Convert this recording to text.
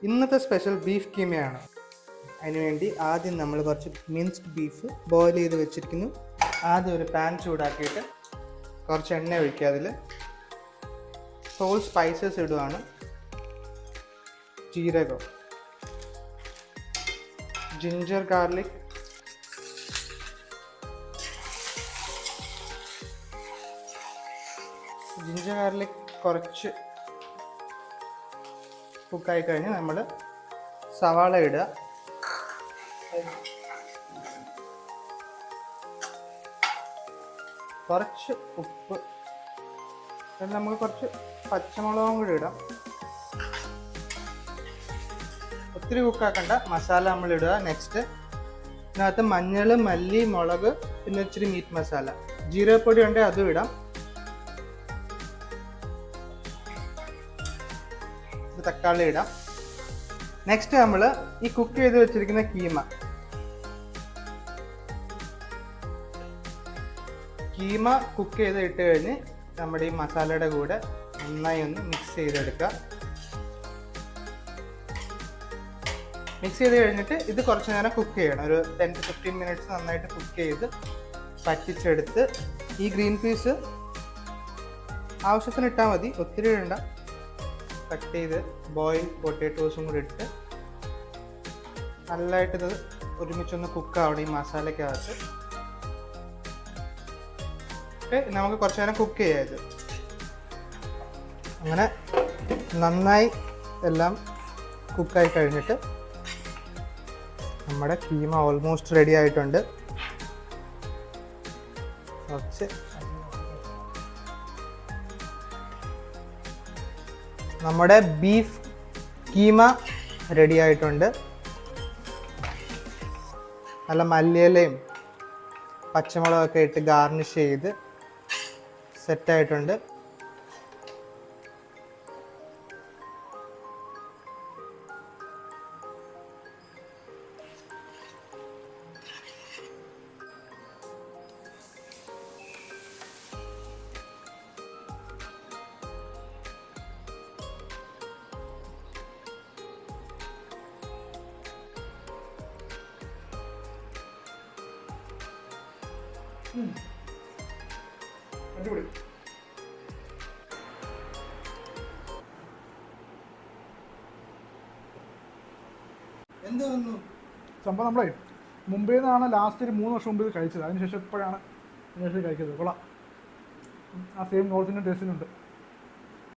ഇന്നത്തെ special beef കീമയാണ്. അതിനുവേണ്ടി ആദ്യം നമ്മൾ കുറച്ച് മിൻസ്ഡ് ബീഫ് ബോയിൽ ചെയ്ത് വെച്ചിരിക്കുന്നു. ആദ്യം ഒരു പാൻ ചൂടാക്കിയിട്ട് കുറച്ച് എണ്ണ ഒഴിക്കുക. അതിൽ ഹോൾ സ്പൈസസ് ഇടുകയാണ്. ജീരകം, ജിഞ്ചർ ഗാർലിക്, കുറച്ച് കുക്കായി കഴിഞ്ഞ് നമ്മൾ സവാള ഇടുക. കുറച്ച് ഉപ്പ്, പിന്നെ നമുക്ക് കുറച്ച് പച്ചമുളകും കൂടി ഇടാം. ഒത്തിരി കുക്കാക്കണ്ട, മസാല നമ്മൾ ഇടുക. നെക്സ്റ്റ് ഇതിനകത്ത് മഞ്ഞൾ, മല്ലി, മുളക്, പിന്നെ ഇച്ചിരി മീറ്റ് മസാല, ജീരകപ്പൊടി ഉണ്ടെങ്കിൽ അതും ഇടാം. തക്കാളി ഇടാം. നെക്സ്റ്റ് നമ്മൾ ഈ കുക്ക് ചെയ്ത് വെച്ചിരിക്കുന്ന കീമ കുക്ക് ചെയ്ത് ഇട്ട് കഴിഞ്ഞ് നമ്മുടെ ഈ മസാലയുടെ കൂടെ നന്നായി ഒന്ന് മിക്സ് ചെയ്തെടുക്കുക. മിക്സ് ചെയ്ത് കഴിഞ്ഞിട്ട് ഇത് കുറച്ച് നേരം കുക്ക് ചെയ്യണം. ഒരു 10 to 15 മിനിറ്റ്സ് നന്നായിട്ട് കുക്ക് ചെയ്ത് പറ്റിച്ചെടുത്ത് ഈ ഗ്രീൻ പീസ് ആവശ്യത്തിന് ഇട്ടാൽ മതി, ഒത്തിരി ഇടണ്ട. കട്ട് ചെയ്ത് ബോയിൽ പൊട്ടാറ്റോസും കൂടി ഇട്ട് നല്ലതായിട്ടിത് ഒരുമിച്ചൊന്ന് കുക്കാവണം ഈ മസാലയ്ക്കകത്ത്. ഓക്കെ, നമുക്ക് കുറച്ച് നേരം കുക്ക് ചെയ്യാം ഇത്. അങ്ങനെ നന്നായി എല്ലാം കുക്കായി കഴിഞ്ഞിട്ട് നമ്മുടെ കീമ ഓൾമോസ്റ്റ് റെഡി ആയിട്ടുണ്ട്. കുറച്ച് നമ്മുടെ ബീഫ് കീമ റെഡി ആയിട്ടുണ്ട്. നല്ല മല്ലിയിലയും പച്ചമുളകൊക്കെ ഇട്ട് ഗാർണിഷ് ചെയ്ത് സെറ്റായിട്ടുണ്ട്. അടിപൊളി. എന്ത് സംഭവം നമ്മളെ മുംബൈയിൽ നിന്നാണ് ലാസ്റ്റ് ഒരു 3 വർഷം മുമ്പ് ഇത് കഴിച്ചത്. അതിനുശേഷം ഇപ്പോഴാണ് കഴിച്ചത്. കൊള്ളാം. ആ സെയിം നോർത്ത് ഇന്ത്യൻ ടേസ്റ്റിനുണ്ട്.